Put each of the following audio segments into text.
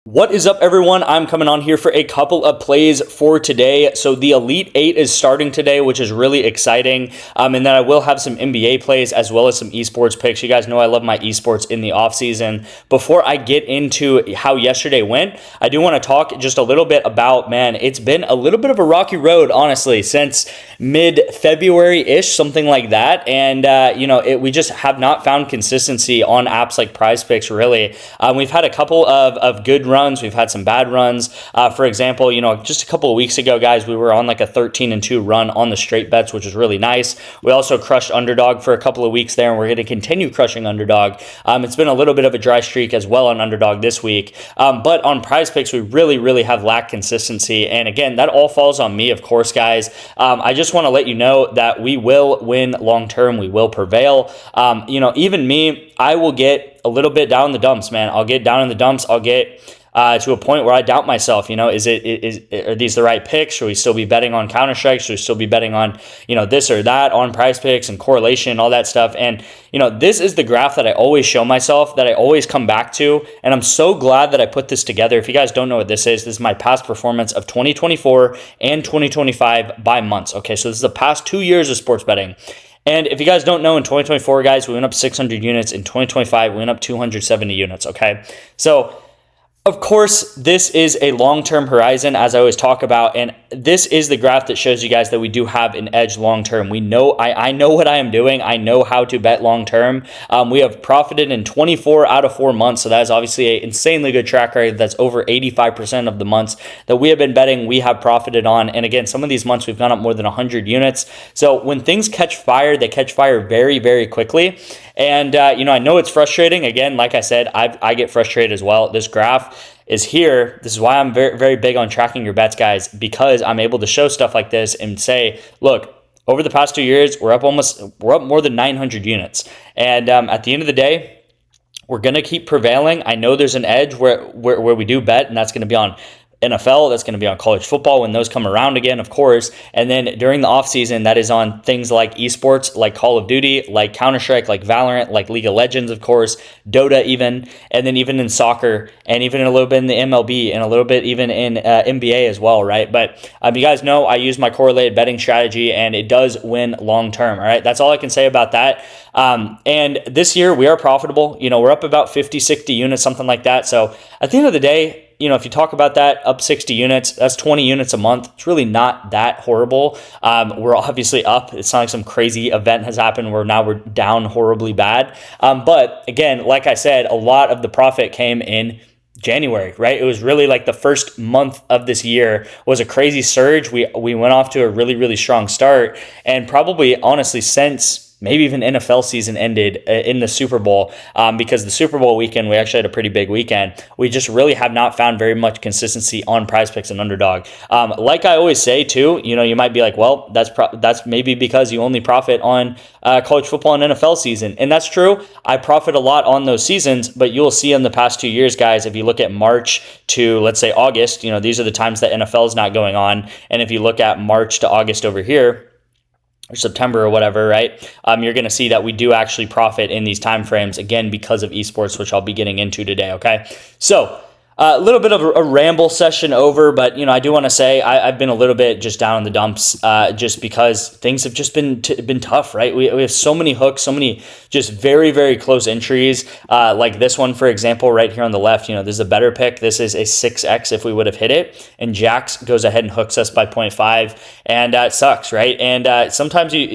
What is up, everyone? I'm coming on here for a couple of plays for today. So the Elite 8 is starting today, which is really exciting. And then I will have some NBA plays as well as some esports picks. You guys know I love my esports in the offseason. Before I get into how yesterday went, I do want to talk just a little bit about, man, it's been a little bit of a rocky road, honestly, since mid-February-ish, something like that. And, we just have not found consistency on apps like PrizePicks, really. We've had a couple of good runs. We've had some bad runs. For example, just a couple of weeks ago, guys, we were on like a 13-2 run on the straight bets, which is really nice. We also crushed underdog for a couple of weeks there, and we're going to continue crushing underdog. It's been a little bit of a dry streak as well on underdog this week. But on PrizePicks, we really have lacked consistency. And again, that all falls on me, of course, guys. I just want to let you know that we will win long term. We will prevail. Even me, I will get a little bit down in the dumps, man. I'll get down in the dumps. I'll get to a point where I doubt myself. Are these the right picks? Should we still be betting on Counter-Strike? Should we still be betting on, this or that on PrizePicks and correlation and all that stuff? And, this is the graph that I always show myself, that I always come back to. And I'm so glad that I put this together. If you guys don't know what this is my past performance of 2024 and 2025 by months. Okay, so this is the past 2 years of sports betting. And if you guys don't know, in 2024, guys, we went up 600 units. In 2025, we went up 270 units, okay? So, of course, this is a long-term horizon, as I always talk about, and this is the graph that shows you guys that we do have an edge long-term. We know, I know what I am doing. I know how to bet long-term. We have profited in 24 out of 4 months, so that is obviously an insanely good track record. That's over 85% of the months that we have been betting, we have profited on. And again, some of these months we've gone up more than 100 units. So when things catch fire, they catch fire very quickly. And, I know it's frustrating. Again, like I said, I get frustrated as well. This graph is here. This is why I'm very big on tracking your bets, guys, because I'm able to show stuff like this and say, look, over the past 2 years, we're up more than 900 units. And at the end of the day, we're going to keep prevailing. I know there's an edge where we do bet, and that's going to be on NFL, that's going to be on college football when those come around again, of course. And then during the offseason, that is on things like esports, like Call of Duty, like Counter-Strike, like Valorant, like League of Legends, of course, Dota even, and then even in soccer, and even a little bit in the MLB, and a little bit even in NBA as well, right? But you guys know I use my correlated betting strategy, and it does win long-term, all right? That's all I can say about that. And this year, we are profitable. We're up about 50, 60 units, something like that. So at the end of the day, if you talk about that, up 60 units, that's 20 units a month. It's really not that horrible. We're obviously up. It's not like some crazy event has happened where now we're down horribly bad. But again, like I said, a lot of the profit came in January, right? It was really like the first month of this year was a crazy surge. We went off to a really strong start, and probably honestly since maybe even NFL season ended in the Super Bowl, because the Super Bowl weekend, we actually had a pretty big weekend. We just really have not found very much consistency on PrizePicks and underdog. Like I always say too, you might be like, well, that's maybe because you only profit on college football and NFL season. And that's true. I profit a lot on those seasons, but you'll see in the past 2 years, guys, if you look at March to, let's say, August, these are the times that NFL is not going on. And if you look at March to August over here, or September or whatever, right? You're going to see that we do actually profit in these time frames, again, because of esports, which I'll be getting into today, okay? So a little bit of a ramble session over, but, I do want to say I've been a little bit just down in the dumps just because things have just been tough, right? We have so many hooks, so many just very close entries, like this one, for example, right here on the left. This is a better pick. This is a 6X if we would have hit it, and Jax goes ahead and hooks us by 0.5, and it sucks, right? And sometimes you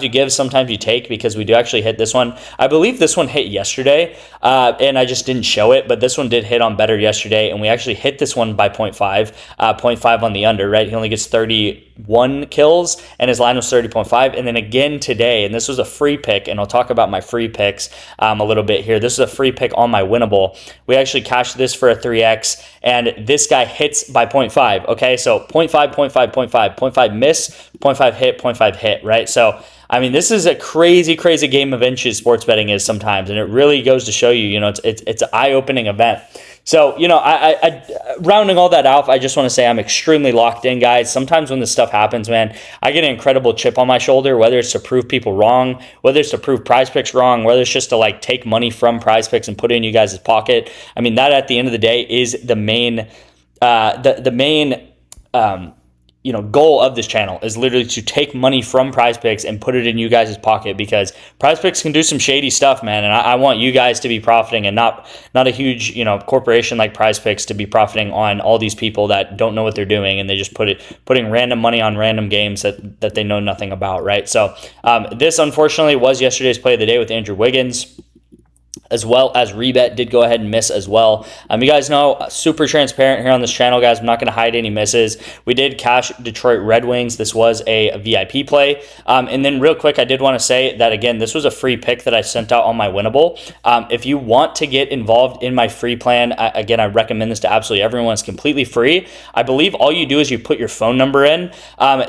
give, sometimes you take, because we do actually hit this one. I believe this one hit yesterday, and I just didn't show it, but this one did hit on better yesterday. And we actually hit this one by 0.5 on the under, right? He only gets 31 kills, and his line was 30.5. And then again today, and this was a free pick, and I'll talk about my free picks a little bit here. This is a free pick on my winnable. We actually cashed this for a 3X, and this guy hits by 0.5, okay? So 0.5, 0.5, 0.5, 0.5 miss, 0.5 hit, right? So this is a crazy game of inches sports betting is sometimes, and it really goes to show you, it's an eye-opening event. So, rounding all that out, I just want to say I'm extremely locked in, guys. Sometimes when this stuff happens, man, I get an incredible chip on my shoulder, whether it's to prove people wrong, whether it's to prove PrizePicks wrong, whether it's just to like take money from PrizePicks and put it in you guys' pocket. I mean, that at the end of the day is the main, goal of this channel is literally to take money from PrizePicks and put it in you guys' pocket, because PrizePicks can do some shady stuff, man. And I want you guys to be profiting, and not a huge, corporation like PrizePicks to be profiting on all these people that don't know what they're doing, and they just putting random money on random games that they know nothing about, right? So this unfortunately was yesterday's play of the day with Andrew Wiggins, as well as REBET did go ahead and miss as well. You guys know, super transparent here on this channel, guys. I'm not going to hide any misses. We did cash Detroit Red Wings. This was a VIP play. And then real quick, I did want to say that, again, this was a free pick that I sent out on my winnable. If you want to get involved in my free plan, again, I recommend this to absolutely everyone. It's completely free. I believe all you do is you put your phone number in.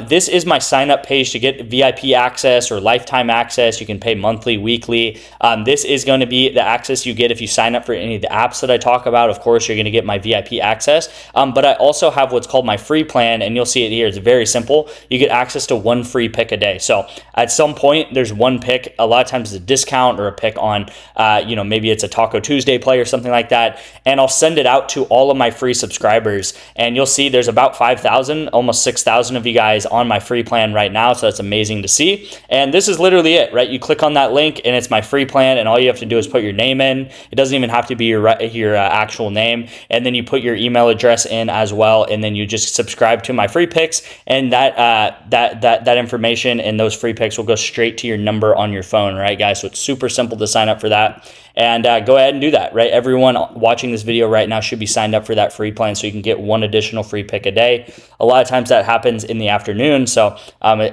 This is my sign-up page to get VIP access or lifetime access. You can pay monthly, weekly. This is going to be the access you get if you sign up for any of the apps that I talk about. Of course, you're going to get my VIP access, but I also have what's called my free plan, and you'll see it here. It's very simple. You get access to one free pick a day. So at some point, there's one pick. A lot of times it's a discount or a pick on, maybe it's a Taco Tuesday play or something like that, and I'll send it out to all of my free subscribers, and you'll see there's about 5,000, almost 6,000 of you guys on my free plan right now, so that's amazing to see. And this is literally it, right? You click on that link, and it's my free plan, and all you have to do is put your name in. It doesn't even have to be your actual name, and then you put your email address in as well, and then you just subscribe to my free picks, and that information and those free picks will go straight to your number on your phone, right, guys? So it's super simple to sign up for that, and go ahead and do that, right? Everyone watching this video right now should be signed up for that free plan, so you can get one additional free pick a day. A lot of times that happens in the afternoon, so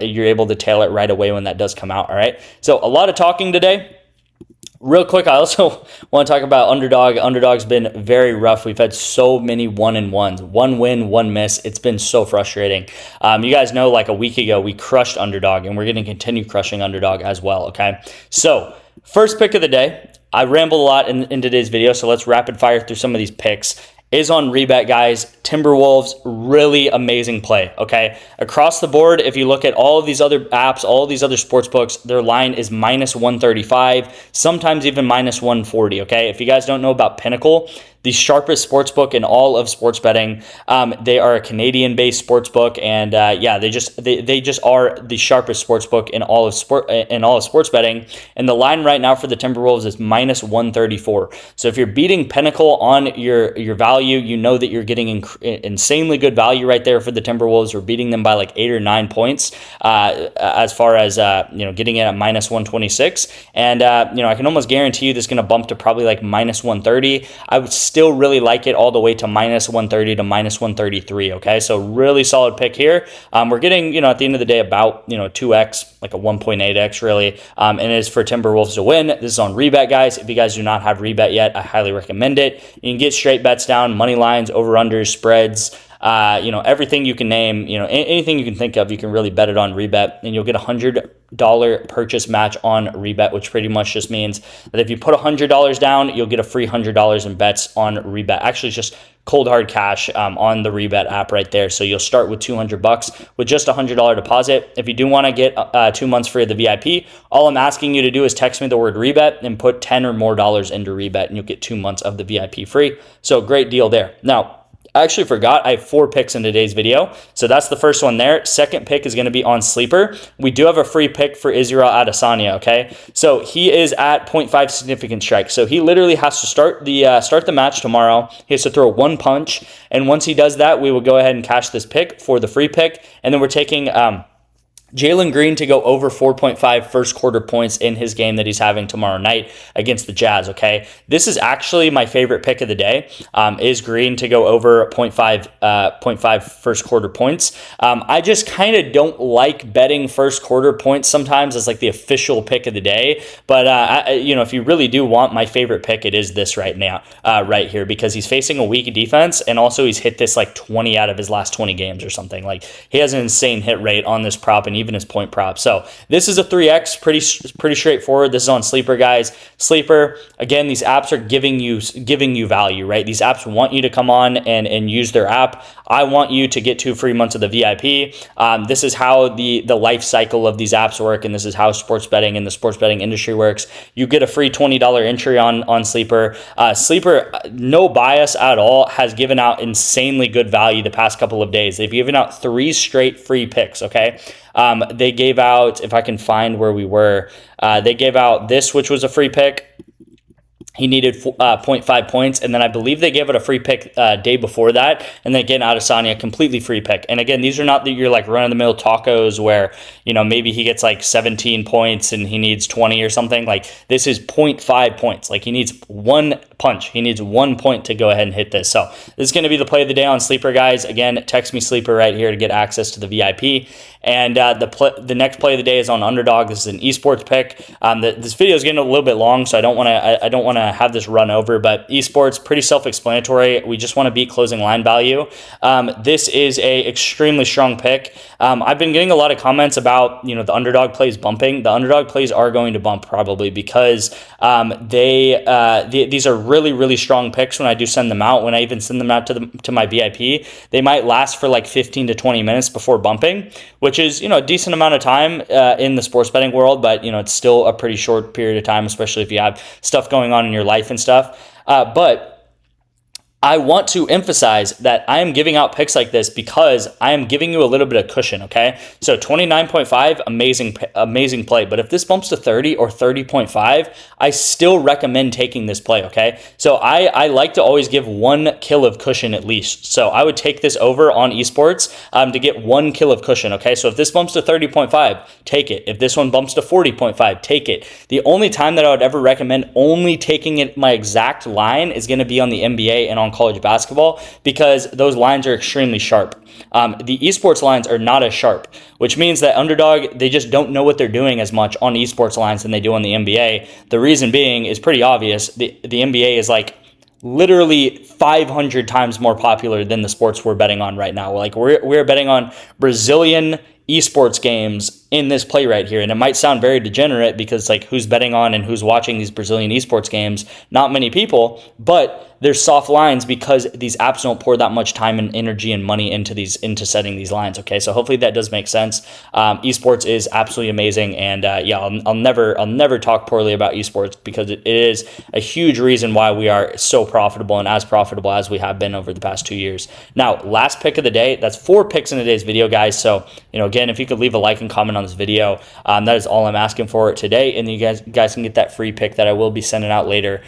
you're able to tail it right away when that does come out. All right, so a lot of talking today. Real quick, I also want to talk about Underdog. Underdog's been very rough. We've had so many 1-and-1s. One win, one miss. It's been so frustrating. You guys know, like a week ago, we crushed Underdog, and we're going to continue crushing Underdog as well, okay? So, first pick of the day. I rambled a lot in today's video, so let's rapid fire through some of these picks. Is on REBET, guys. Timberwolves, really amazing play, okay? Across the board, if you look at all of these other apps, all of these other sports books, their line is minus 135, sometimes even minus 140, okay? If you guys don't know about Pinnacle, the sharpest sports book in all of sports betting. They are a Canadian-based sports book, and they just are the sharpest sports book in all of sports betting. And the line right now for the Timberwolves is minus 134. So if you're beating Pinnacle on your value, you know that you're getting insanely good value right there for the Timberwolves. We're beating them by like 8 or 9 points as far as getting it at minus 126. And I can almost guarantee you this is going to bump to probably like minus 130. I would still really like it all the way to minus 130 to minus 133, okay? So really solid pick here. We're getting, at the end of the day, about, 2x, like a 1.8x really, and it is for Timberwolves to win. This is on REBET, guys. If you guys do not have REBET yet, I highly recommend it. You can get straight bets down, money lines, over-unders, spreads, everything you can name, anything you can think of, you can really bet it on REBET, and you'll get $100 purchase match on REBET, which pretty much just means that if you put $100 down, you'll get a free $100 in bets on REBET. Actually, it's just cold hard cash on the REBET app right there. So you'll start with $200 with just a $100 deposit. If you do want to get 2 months free of the VIP, all I'm asking you to do is text me the word REBET and put $10 or more into REBET, and you'll get 2 months of the VIP free. So great deal there. Now, I actually forgot I have 4 picks in today's video. So that's the first one there. Second pick is going to be on Sleeper. We do have a free pick for Israel Adesanya, okay? So he is at 0.5 significant strike. So he literally has to start the match tomorrow. He has to throw 1 punch. And once he does that, we will go ahead and cash this pick for the free pick. And then we're taking Jalen Green to go over 4.5 first quarter points in his game that he's having tomorrow night against the Jazz, okay? This is actually my favorite pick of the day, is Green to go over 0.5 first quarter points. I just kind of don't like betting first quarter points sometimes as like the official pick of the day, but if you really do want my favorite pick, it is this right now, right here, because he's facing a weak defense, and also he's hit this like 20 out of his last 20 games or something. Like, he has an insane hit rate on this prop, and even his point prop. So this is a 3x, pretty straightforward. This is on Sleeper, guys. Sleeper, again, these apps are giving you value, right? These apps want you to come on and use their app. I want you to get 2 free months of the VIP. This is how the life cycle of these apps work, and this is how sports betting and the sports betting industry works. You get a free $20 entry on Sleeper. Sleeper, no bias at all, has given out insanely good value the past couple of days. They've given out 3 straight free picks, okay? They gave out, if I can find where we were, they gave out this, which was a free pick. He needed 0.5 points, and then I believe they gave it a free pick day before that, and then again, Adesanya, completely free pick. And again, these are not your like run-of-the-mill tacos where, you know, maybe he gets like 17 points and he needs 20 or something. Like, this is 0.5 points. Like, he needs 1 punch. He needs 1 point to go ahead and hit this. So this is going to be the play of the day on Sleeper, guys. Again, text me Sleeper right here to get access to the VIP. And the next play of the day is on Underdog. This is an esports pick. This video is getting a little bit long, so I don't want to have this run over. But esports, pretty self-explanatory. We just want to beat closing line value. This is a extremely strong pick. I've been getting a lot of comments about, you know, the Underdog plays bumping. The Underdog plays are going to bump probably because these are really strong picks. When I do send them out, when I even send them out to my VIP, they might last for like 15 to 20 minutes before bumping, which is, you know, a decent amount of time in the sports betting world, but, you know, it's still a pretty short period of time, especially if you have stuff going on in your life and stuff. But I want to emphasize that I am giving out picks like this because I am giving you a little bit of cushion, okay? So 29.5, amazing play. But if this bumps to 30 or 30.5, I still recommend taking this play, okay? So I like to always give 1 kill of cushion at least. So I would take this over on esports to get 1 kill of cushion, okay? So if this bumps to 30.5, take it. If this one bumps to 40.5, take it. The only time that I would ever recommend only taking it my exact line is going to be on the NBA and on college basketball, because those lines are extremely sharp. The esports lines are not as sharp, which means that Underdog, they just don't know what they're doing as much on esports lines than they do on the NBA. The reason being is pretty obvious. The NBA is like literally 500 times more popular than the sports we're betting on right now. Like, we're betting on Brazilian esports games in this play right here. And it might sound very degenerate because, like, who's betting on and who's watching these Brazilian esports games? Not many people, but there's soft lines because these apps don't pour that much time and energy and money into setting these lines. Okay, so hopefully that does make sense. Esports is absolutely amazing, and yeah, I'll never talk poorly about esports because it is a huge reason why we are so profitable and as profitable as we have been over the past 2 years. Now, last pick of the day. That's 4 picks in today's video, guys. So, you know, again, if you could leave a like and comment on this video, that is all I'm asking for today, and you guys can get that free pick that I will be sending out later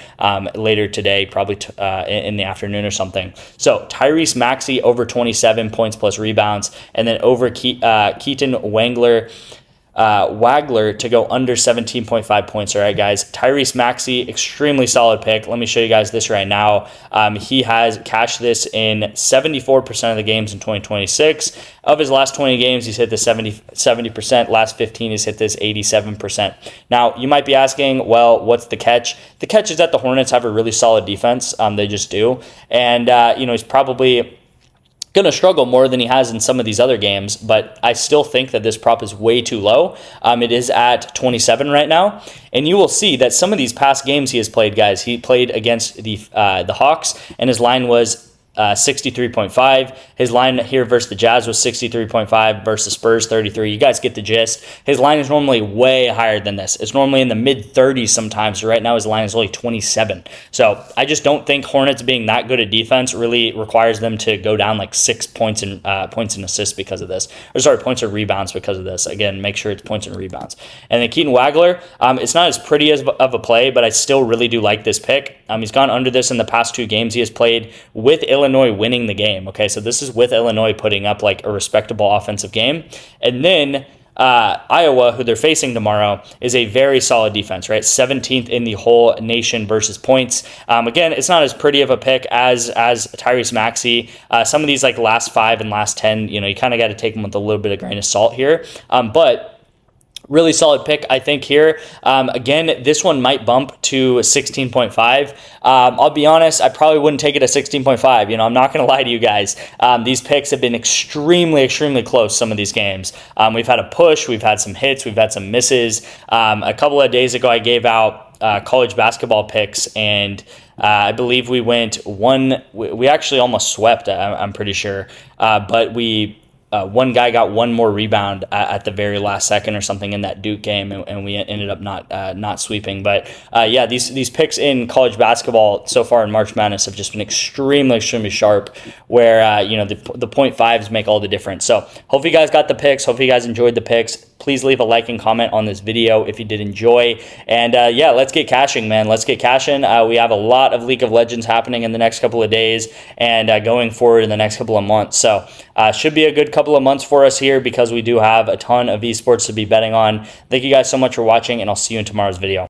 today, probably in the afternoon or something. So Tyrese Maxey over 27 points plus rebounds, and then over Keaton Wagler to go under 17.5 points. All right, guys. Tyrese Maxey, extremely solid pick. Let me show you guys this right now. He has cashed this in 74% of the games in 2026. Of his last 20 games, he's hit the 70%. Last 15, he's hit this 87%. Now, you might be asking, well, what's the catch? The catch is that the Hornets have a really solid defense. They just do. And, you know, he's probably going to struggle more than he has in some of these other games, but I still think that this prop is way too low. It is at 27 right now, and you will see that some of these past games he has played, guys, he played against the Hawks, and his line was 63.5. His line here versus the Jazz was 63.5 versus Spurs 33. You guys get the gist. His line is normally way higher than this. It's normally in the mid 30s sometimes. Right now his line is only 27. So I just don't think Hornets being that good at defense really requires them to go down like 6 points and assists because of this. Or sorry, points and rebounds because of this. Again, make sure it's points and rebounds. And then Keaton Wagler, it's not as pretty of a play, but I still really do like this pick. He's gone under this in the past 2 games he has played with Illinois winning the game. Okay, so this is with Illinois putting up like a respectable offensive game. And then Iowa, who they're facing tomorrow, is a very solid defense, right? 17th in the whole nation versus points. Again, it's not as pretty of a pick as Tyrese Maxey. Some of these like last 5 and last 10, you know, you kind of got to take them with a little bit of grain of salt here. But Really solid pick, I think, here. Again, this one might bump to 16.5. I'll be honest, I probably wouldn't take it at 16.5. You know, I'm not going to lie to you guys. These picks have been extremely close, some of these games. We've had a push, we've had some hits, we've had some misses. A couple of days ago, I gave out college basketball picks, and I believe we went one. We actually almost swept, I'm pretty sure. But one guy got one more rebound at the very last second or something in that Duke game, and we ended up not sweeping. But yeah, these picks in college basketball so far in March Madness have just been extremely sharp, where you know, the 0.5s make all the difference. So hopefully you guys got the picks. Hopefully you guys enjoyed the picks. Please leave a like and comment on this video if you did enjoy. And yeah, let's get cashing, man. Let's get cashing. We have a lot of League of Legends happening in the next couple of days and going forward in the next couple of months. So should be a good couple of months for us here, because we do have a ton of esports to be betting on. Thank you guys so much for watching, and I'll see you in tomorrow's video.